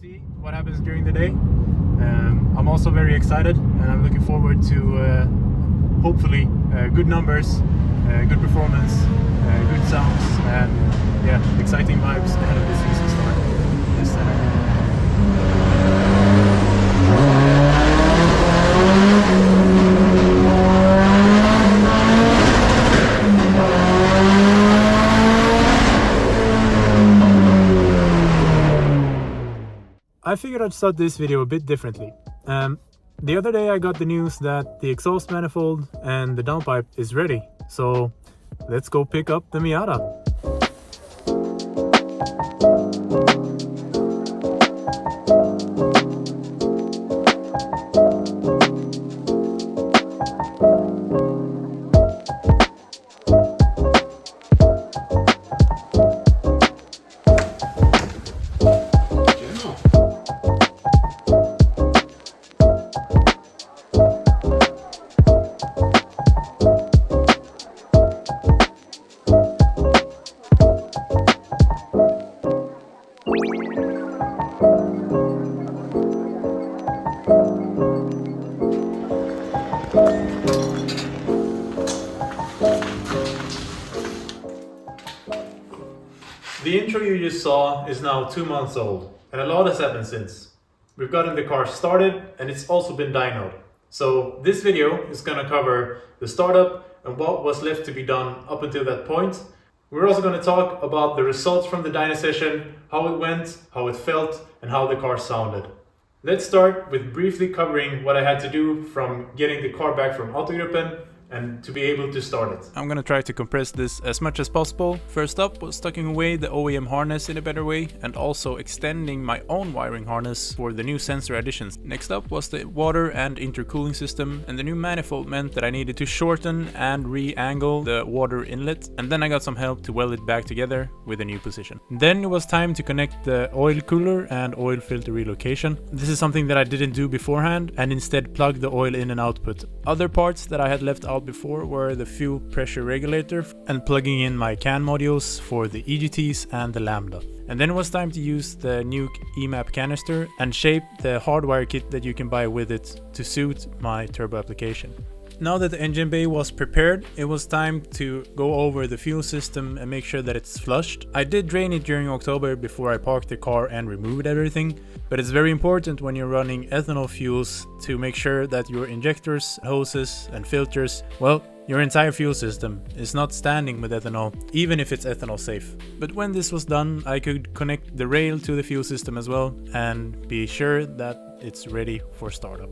see what happens during the day. I'm also very excited, and I'm looking forward to hopefully good numbers, good performance, good sounds, and yeah, exciting vibes ahead of the season start this Saturday. I figured I'd start this video a bit differently. The other day I got the news that the exhaust manifold and the downpipe is ready, so let's go pick up the Miata. The intro you just saw is now 2 months old, and a lot has happened since. We've gotten the car started, and it's also been dynoed. So this video is gonna cover the startup and what was left to be done up until that point. We're also gonna talk about the results from the dyno session, how it went, how it felt, and how the car sounded. Let's start with briefly covering what I had to do from getting the car back from Autogruppen and to be able to start it. I'm gonna try to compress this as much as possible. First up was tucking away the OEM harness in a better way and also extending my own wiring harness for the new sensor additions. Next up was the water and intercooling system, and the new manifold meant that I needed to shorten and re-angle the water inlet, and then I got some help to weld it back together with a new position. Then it was time to connect the oil cooler and oil filter relocation. This is something that I didn't do beforehand and instead plugged the oil in and output. Other parts that I had left out before were the fuel pressure regulator and plugging in my CAN modules for the EGTs and the Lambda. And then it was time to use the Nuke EMAP canister and shape the hardwire kit that you can buy with it to suit my turbo application. Now that the engine bay was prepared, it was time to go over the fuel system and make sure that it's flushed. I did drain it during October before I parked the car and removed everything, but it's very important when you're running ethanol fuels to make sure that your injectors, hoses and filters, well, your entire fuel system is not standing with ethanol, even if it's ethanol safe. But when this was done, I could connect the rail to the fuel system as well and be sure that it's ready for startup.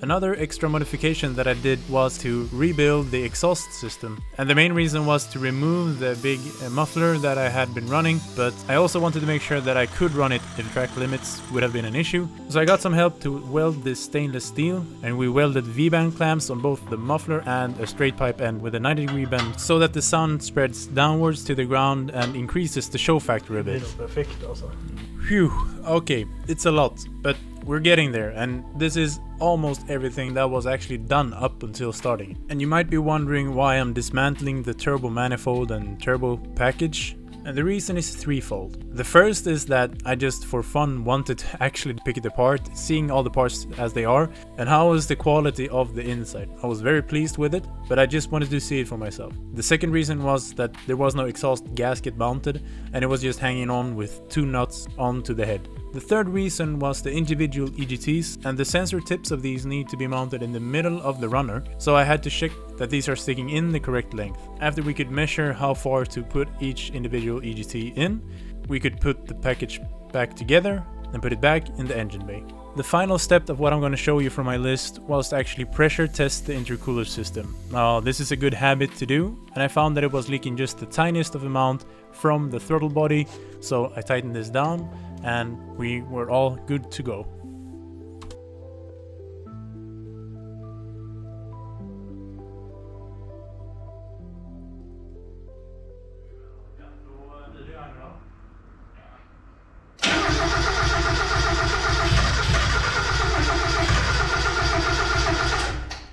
Another extra modification that I did was to rebuild the exhaust system, and the main reason was to remove the big muffler that I had been running, but I also wanted to make sure that I could run it if track limits would have been an issue. So I got some help to weld this stainless steel, and we welded V-band clamps on both the muffler and a straight pipe end with a 90-degree bend so that the sound spreads downwards to the ground and increases the show factor a bit. Phew, okay, it's a lot, but we're getting there, and this is almost everything that was actually done up until starting. And you might be wondering why I'm dismantling the turbo manifold and turbo package. And the reason is threefold. The first is that I just for fun wanted to actually pick it apart, seeing all the parts as they are, and how was the quality of the inside. I was very pleased with it, but I just wanted to see it for myself. The second reason was that there was no exhaust gasket mounted, and it was just hanging on with 2 nuts onto the head. The third reason was the individual EGTs, and the sensor tips of these need to be mounted in the middle of the runner, so I had to check that these are sticking in the correct length. After we could measure how far to put each individual EGT in, we could put the package back together and put it back in the engine bay. The final step of what I'm going to show you from my list was to actually pressure test the intercooler system. Now this is a good habit to do, and I found that it was leaking just the tiniest of amount from the throttle body, so I tightened this down and we were all good to go.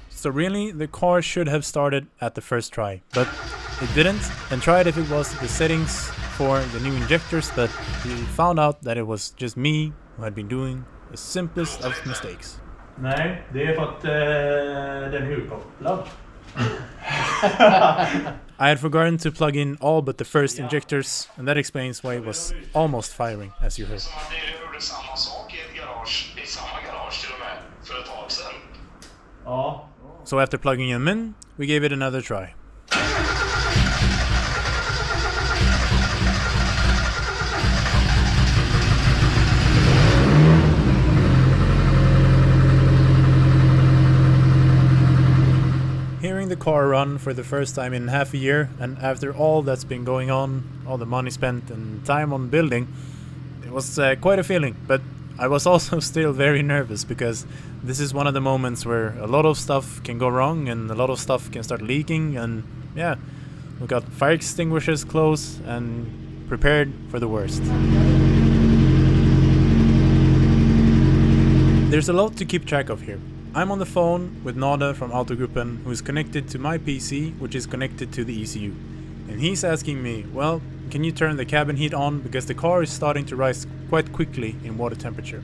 So really, the car should have started at the first try, but it didn't, and try it if it was the settings for the new injectors, but we found out that it was just me who had been doing the simplest of mistakes. Nej, det är för att den är urkopplad. I had forgotten to plug in all but the first injectors, and that explains why it was almost firing, as you heard. So after plugging them in, we gave it another try. Hearing the car run for the first time in half a year, and after all that's been going on, all the money spent and time on building, it was quite a feeling, but I was also still very nervous because this is one of the moments where a lot of stuff can go wrong and a lot of stuff can start leaking, and yeah, we got fire extinguishers close and prepared for the worst. There's a lot to keep track of here. I'm on the phone with Nada from Autogruppen, who is connected to my PC, which is connected to the ECU. And he's asking me, well, can you turn the cabin heat on because the car is starting to rise quite quickly in water temperature.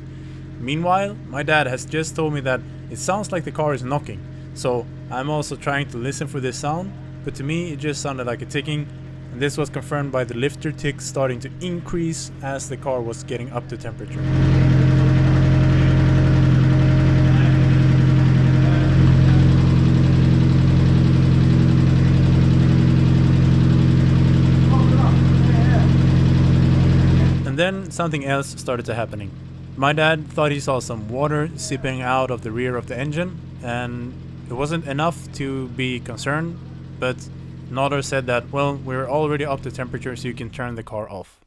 Meanwhile, my dad has just told me that it sounds like the car is knocking, so I'm also trying to listen for this sound, but to me it just sounded like a ticking, and this was confirmed by the lifter tick starting to increase as the car was getting up to temperature. Then something else started to happening. My dad thought he saw some water seeping out of the rear of the engine, and it wasn't enough to be concerned, but Nodder said that, well, we're already up to temperature so you can turn the car off.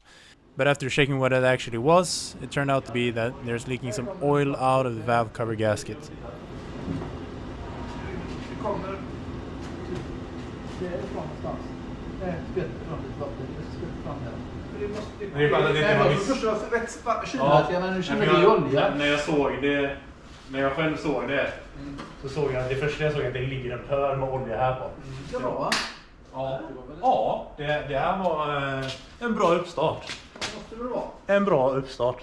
But after checking what it actually was, it turned out to be that there's leaking some oil out of the valve cover gasket. Det är bara att det inte var när jag själv såg det så såg jag det första jag såg att det ligger en pöl med olja här på. Det var va? Ja, det här var en bra uppstart. Vad måste det vara? En bra uppstart.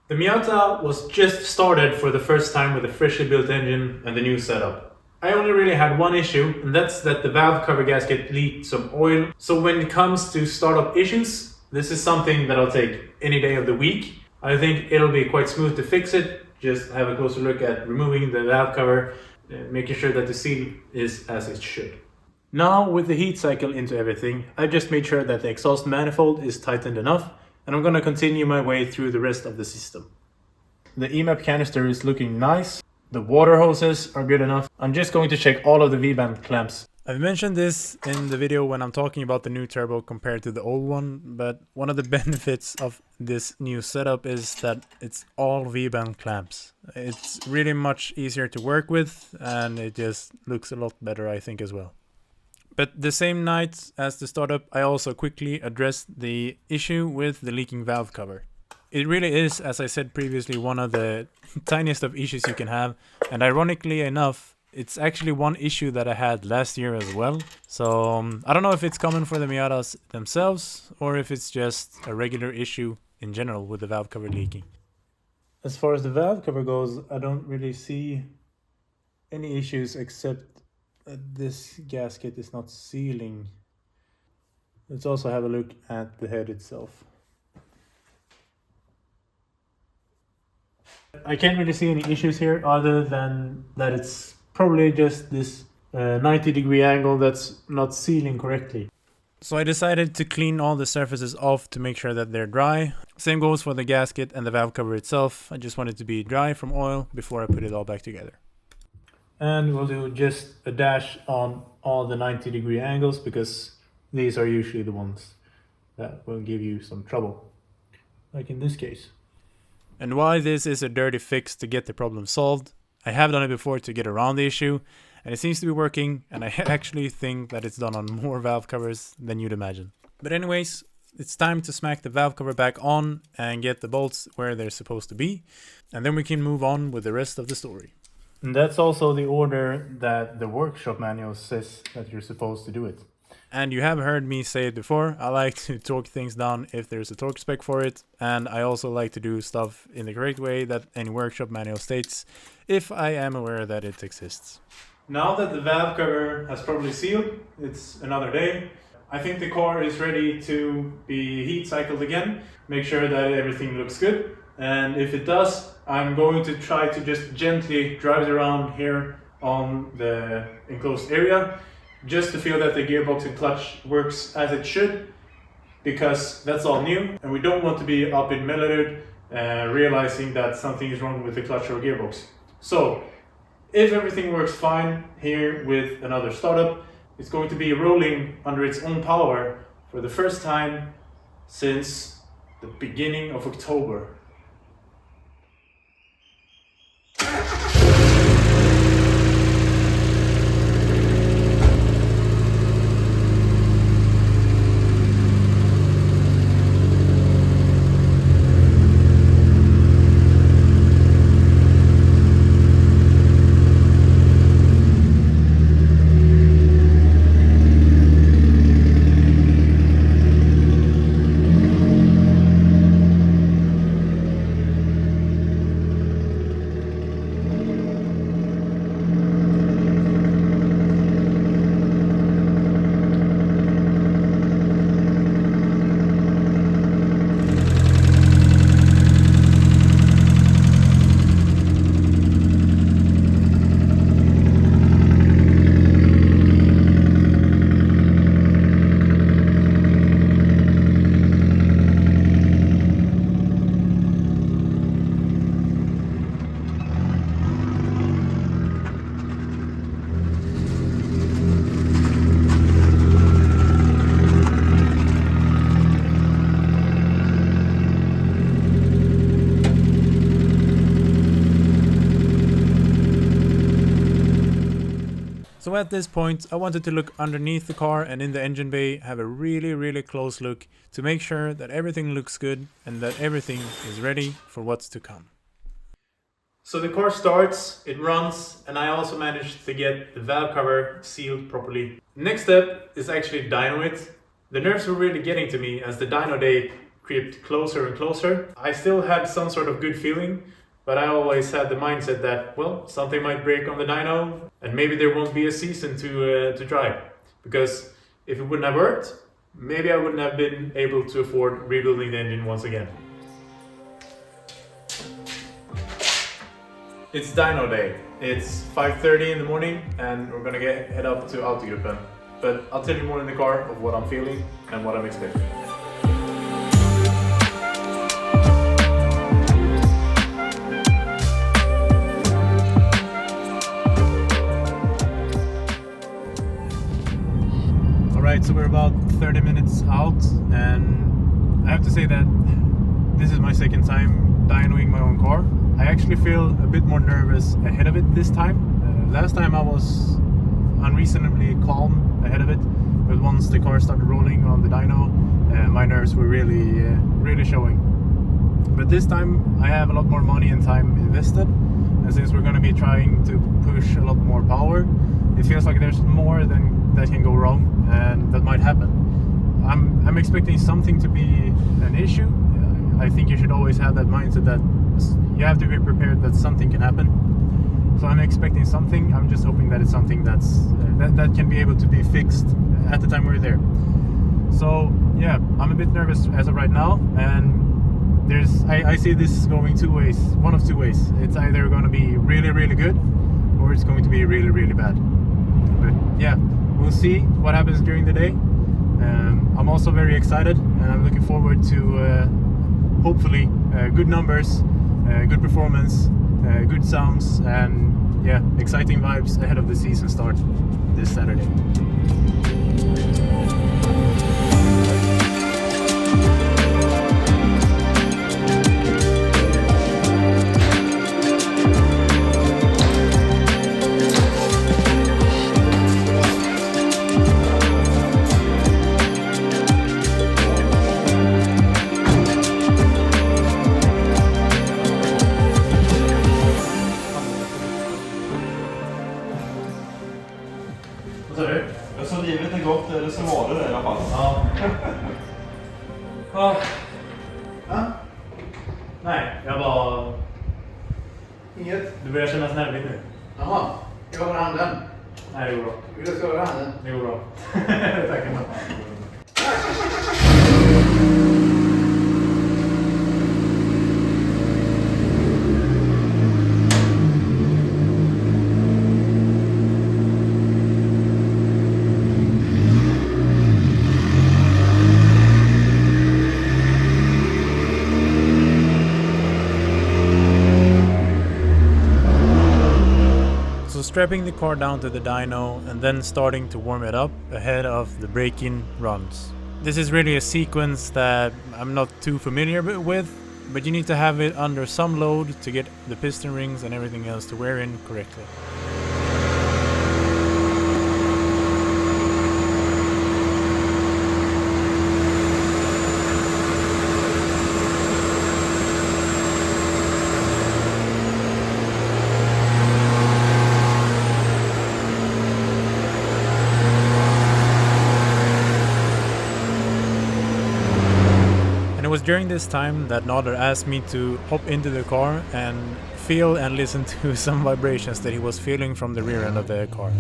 The Miata was just started for the first time with a freshly built engine and the new setup. I only really had one issue, and that's that the valve cover gasket leaked some oil. So when it comes to startup issues, this is something that I'll take any day of the week. I think it'll be quite smooth to fix it. Just have a closer look at removing the valve cover, making sure that the seal is as it should. Now with the heat cycle into everything, I just made sure that the exhaust manifold is tightened enough, and I'm gonna continue my way through the rest of the system. The EMAP canister is looking nice. The water hoses are good enough. I'm just going to check all of the V-band clamps. I've mentioned this in the video when I'm talking about the new turbo compared to the old one, but one of the benefits of this new setup is that it's all V-band clamps. It's really much easier to work with, and it just looks a lot better, I think, as well. But the same night as the startup, I also quickly addressed the issue with the leaking valve cover. It really is, as I said previously, one of the tiniest of issues you can have, and ironically enough, it's actually one issue that I had last year as well. So I don't know if it's common for the Miatas themselves or if it's just a regular issue in general with the valve cover leaking. As far as the valve cover goes, I don't really see any issues except that this gasket is not sealing. Let's also have a look at the head itself. I can't really see any issues here other than that it's probably just this 90-degree angle that's not sealing correctly. So I decided to clean all the surfaces off to make sure that they're dry. Same goes for the gasket and the valve cover itself. I just want it to be dry from oil before I put it all back together. And we'll do just a dash on all the 90-degree angles because these are usually the ones that will give you some trouble, like in this case. And why this is a dirty fix to get the problem solved, I have done it before to get around the issue, and it seems to be working, and I actually think that it's done on more valve covers than you'd imagine. But anyways, it's time to smack the valve cover back on and get the bolts where they're supposed to be, and then we can move on with the rest of the story. And that's also the order that the workshop manual says that you're supposed to do it. And you have heard me say it before, I like to torque things down if there's a torque spec for it, and I also like to do stuff in the correct way that any workshop manual states, if I am aware that it exists. Now that the valve cover has properly sealed, it's another day. I think the car is ready to be heat cycled again, make sure that everything looks good, and if it does, I'm going to try to just gently drive it around here on the enclosed area, just to feel that the gearbox and clutch works as it should, because that's all new and we don't want to be up in Mellerud realizing that something is wrong with the clutch or gearbox. So if everything works fine here with another startup, it's going to be rolling under its own power for the first time since the beginning of October. So at this point, I wanted to look underneath the car and in the engine bay, have a really close look to make sure that everything looks good and that everything is ready for what's to come. So the car starts, it runs, and I also managed to get the valve cover sealed properly. Next step is actually dyno it. The nerves were really getting to me as the dyno day crept closer and closer. I still had some sort of good feeling, but I always had the mindset that, well, something might break on the dyno and maybe there won't be a season to drive. Because if it wouldn't have worked, maybe I wouldn't have been able to afford rebuilding the engine once again. It's dyno day. It's 5:30 in the morning and we're gonna head up to Autogruppen. But I'll tell you more in the car of what I'm feeling and what I'm expecting. Alright, so we're about 30 minutes out and I have to say that this is my second time dynoing my own car. I actually feel a bit more nervous ahead of it this time. Last time I was unreasonably calm ahead of it, but once the car started rolling on the dyno, my nerves were really showing. But this time I have a lot more money and time invested, and since we're going to be trying to push a lot more power, it feels like there's more that can go wrong and that might happen. I'm expecting something to be an issue. I think you should always have that mindset that you have to be prepared that something can happen. So I'm expecting something. I'm just hoping that it's something that can be able to be fixed at the time we're there. So yeah, I'm a bit nervous as of right now, and I see this going two ways, one of two ways. It's either going to be really good, or it's going to be really bad. But yeah, we'll see what happens during the day. I'm also very excited, and I'm looking forward to hopefully good numbers, good performance, good sounds, and yeah, exciting vibes ahead of the season start this Saturday. Jag sa livet Nej, jag bara... Inget? Du börjar kännas nervigt nu. Jaha, jag har handen. Nej, det går bra. Vill du skala handen? Det går bra. Tack ändå. So strapping the car down to the dyno and then starting to warm it up ahead of the break-in runs. This is really a sequence that I'm not too familiar with, but you need to have it under some load to get the piston rings and everything else to wear in correctly. It was during this time that Nader asked me to hop into the car and feel and listen to some vibrations that he was feeling from the rear end of the car.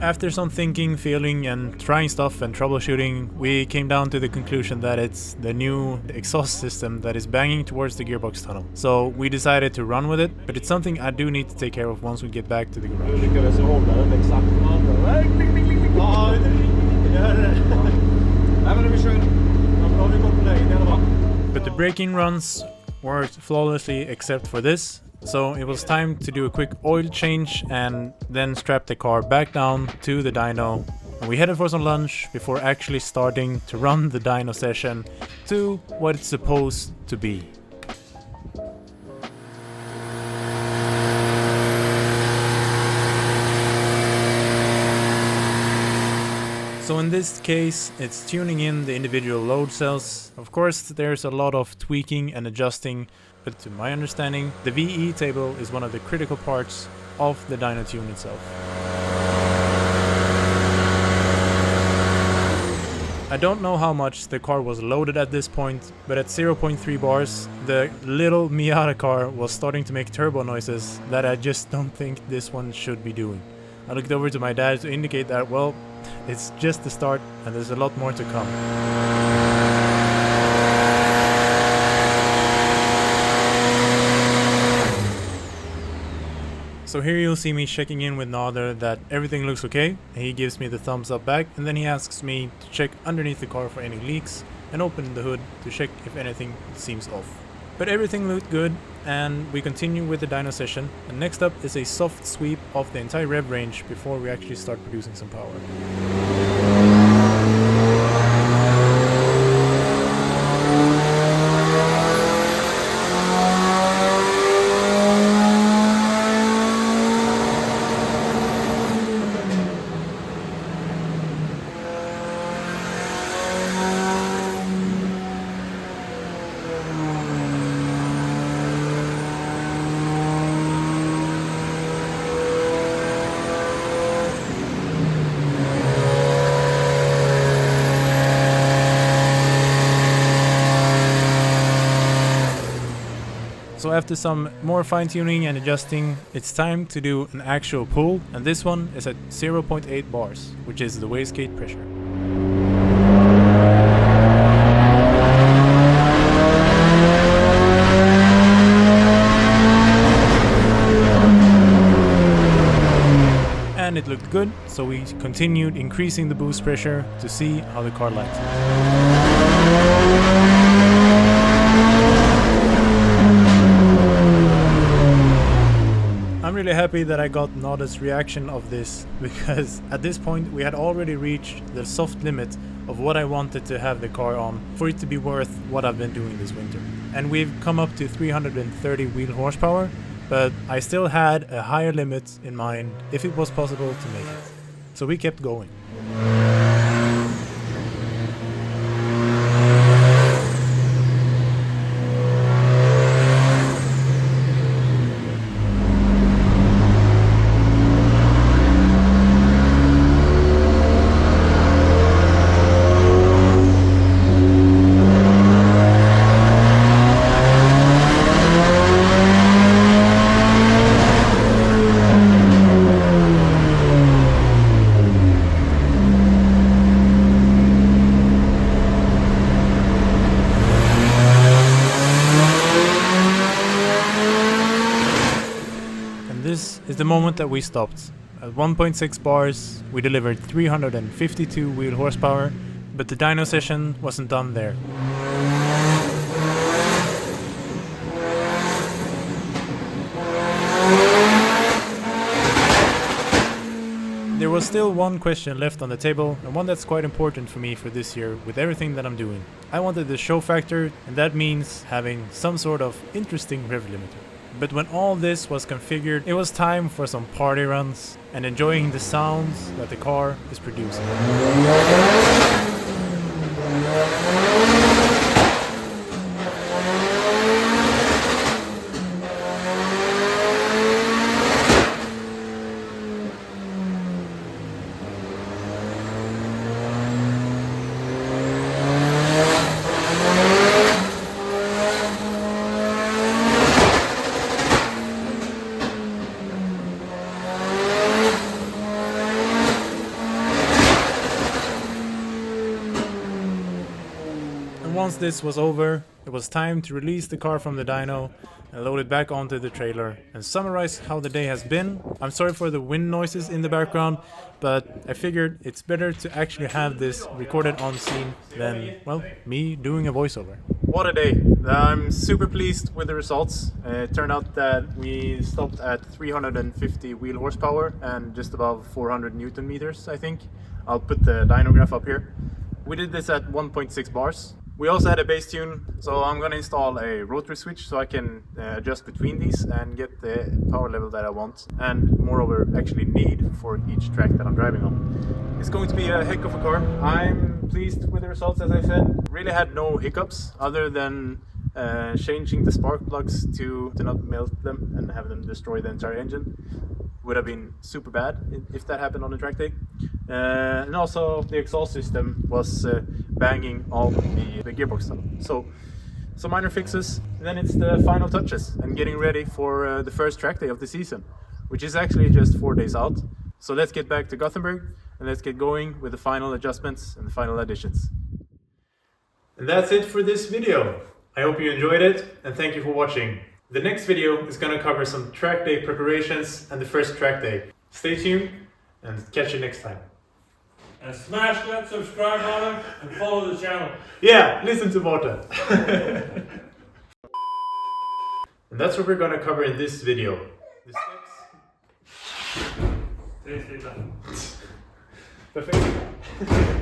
After some thinking, feeling and trying stuff and troubleshooting, we came down to the conclusion that it's the new exhaust system that is banging towards the gearbox tunnel. So we decided to run with it, but it's something I do need to take care of once we get back to the garage. But the braking runs worked flawlessly except for this. So it was time to do a quick oil change and then strap the car back down to the dyno. And we headed for some lunch before actually starting to run the dyno session to what it's supposed to be. So in this case, it's tuning in the individual load cells. Of course, there's a lot of tweaking and adjusting, but to my understanding, the VE table is one of the critical parts of the dyno tune itself. I don't know how much the car was loaded at this point, but at 0.3 bars, the little Miata car was starting to make turbo noises that I just don't think this one should be doing. I looked over to my dad to indicate that, well, it's just the start and there's a lot more to come. So here you'll see me checking in with Nader that everything looks okay. He gives me the thumbs up back and then he asks me to check underneath the car for any leaks and open the hood to check if anything seems off. But everything looked good and we continue with the dyno session, and next up is a soft sweep of the entire rev range before we actually start producing some power. So after some more fine-tuning and adjusting, it's time to do an actual pull, and this one is at 0.8 bars, which is the wastegate pressure. And it looked good, so we continued increasing the boost pressure to see how the car likes it. I'm really happy that I got Nader's reaction of this, because at this point we had already reached the soft limit of what I wanted to have the car on for it to be worth what I've been doing this winter. And we've come up to 330 wheel horsepower, but I still had a higher limit in mind if it was possible to make it. So we kept going. is the moment that we stopped. At 1.6 bars, we delivered 352 wheel horsepower, but the dyno session wasn't done there. There was still one question left on the table, and one that's quite important for me for this year with everything that I'm doing. I wanted the show factor, and that means having some sort of interesting rev limiter. But when all this was configured, it was time for some party runs and enjoying the sounds that the car is producing. Once this was over, it was time to release the car from the dyno and load it back onto the trailer and summarize how the day has been. I'm sorry for the wind noises in the background, but I figured it's better to actually have this recorded on scene than, well, me doing a voiceover. What a day! I'm super pleased with the results. It turned out that we stopped at 350 wheel horsepower and just above 400 Newton meters, I think. I'll put the dyno graph up here. We did this at 1.6 bars. We also had a bass tune, so I'm gonna install a rotary switch so I can adjust between these and get the power level that I want, and moreover actually need for each track that I'm driving on. It's going to be a heck of a car. I'm pleased with the results, as I said. Really had no hiccups other than changing the spark plugs to not melt them and have them destroy the entire engine. Would have been super bad if that happened on a track day. And also the exhaust system was banging all the gearbox stuff. So some minor fixes, and then it's the final touches and getting ready for the first track day of the season, which is actually just 4 days out. So let's get back to Gothenburg and let's get going with the final adjustments and the final additions. And that's it for this video. I hope you enjoyed it and thank you for watching. The next video is going to cover some track day preparations and the first track day. Stay tuned and catch you next time. And smash that subscribe button and follow the channel. Yeah, listen to Marta. And that's what we're going to cover in this video. The steps. Perfect. Perfect.